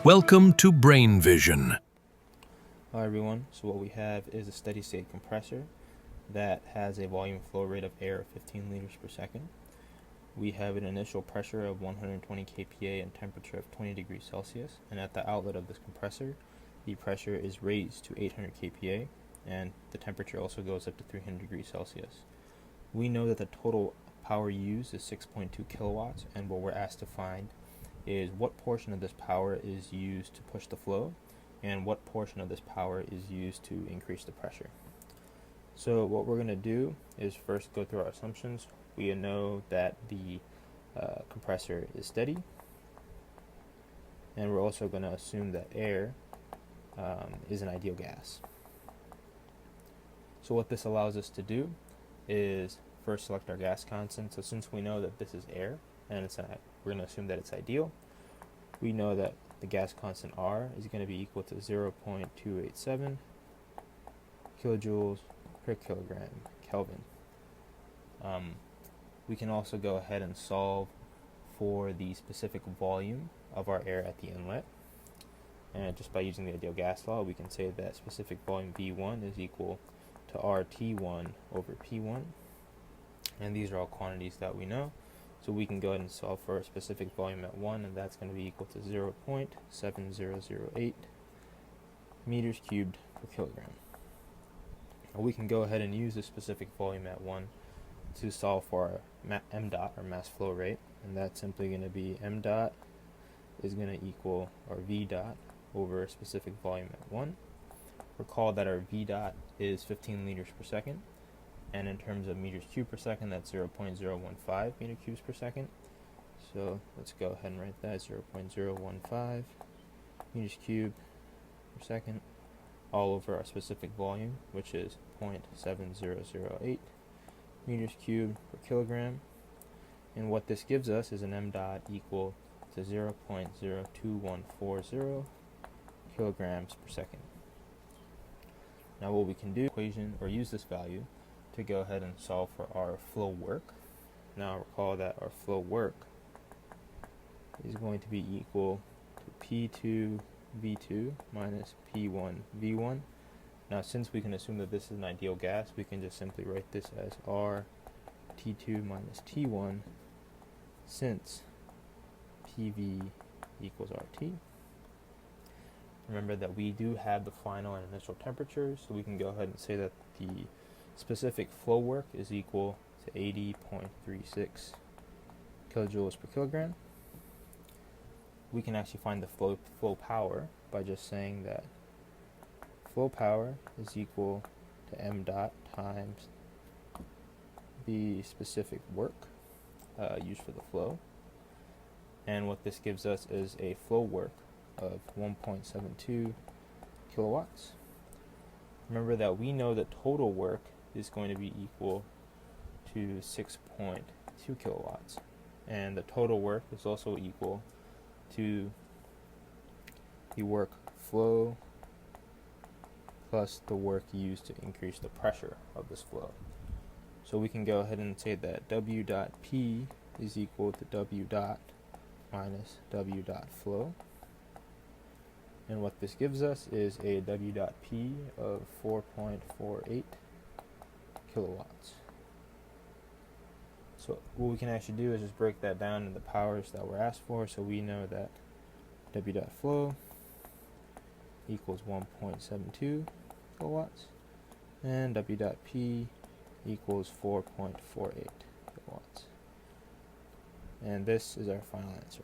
Welcome to Brain Vision. Hi everyone, so what we have is a steady state compressor that has a volume flow rate of air of 15 liters per second. We have an initial pressure of 120 kPa and temperature of 20 degrees Celsius, and at the outlet of this compressor the pressure is raised to 800 kPa and the temperature also goes up to 300 degrees Celsius. We know that the total power used is 6.2 kilowatts, and what we're asked to find is what portion of this power is used to push the flow and what portion of this power is used to increase the pressure. So what we're going to do is first go through our assumptions. We know that the compressor is steady, and we're also going to assume that air is an ideal gas. So what this allows us to do is first select our gas constant. So since we know that this is air and we're going to assume that it's ideal, we know that the gas constant R is going to be equal to 0.287 kilojoules per kilogram Kelvin. We can also go ahead and solve for the specific volume of our air at the inlet. And just by using the ideal gas law, we can say that specific volume V1 is equal to RT1 over P1. And these are all quantities that we know. So we can go ahead and solve for a specific volume at 1, and that's going to be equal to 0.7008 meters cubed per kilogram. Now we can go ahead and use the specific volume at 1 to solve for our m dot, or mass flow rate, and that's simply going to be m dot is going to equal our v dot over a specific volume at 1. Recall that our v dot is 15 liters per second, and in terms of meters cubed per second, that's 0.015 meter cubes per second. So let's go ahead and write that 0.015 meters cubed per second all over our specific volume, which is 0.7008 meters cubed per kilogram. And what this gives us is an m dot equal to 0.02140 kilograms per second. Now what we can do, equation, or use this value to go ahead and solve for our flow work. Now recall that our flow work is going to be equal to P2 V2 minus P1 V1. Now since we can assume that this is an ideal gas, we can just simply write this as R T2 minus T1, since PV equals RT. Remember that we do have the final and initial temperatures, so we can go ahead and say that the specific flow work is equal to 80.36 kilojoules per kilogram. We can actually find the flow power by just saying that flow power is equal to m dot times the specific work used for the flow. And what this gives us is a flow work of 1.72 kilowatts. Remember that we know that total work is going to be equal to 6.2 kilowatts, and the total work is also equal to the work flow plus the work used to increase the pressure of this flow. So we can go ahead and say that W dot P is equal to W dot minus W dot flow. And what this gives us is a W dot P of 4.48 kilowatts. So what we can actually do is just break that down into the powers that we're asked for. So we know that W dot flow equals 1.72 kilowatts, and W dot P equals 4.48 kilowatts. And this is our final answer.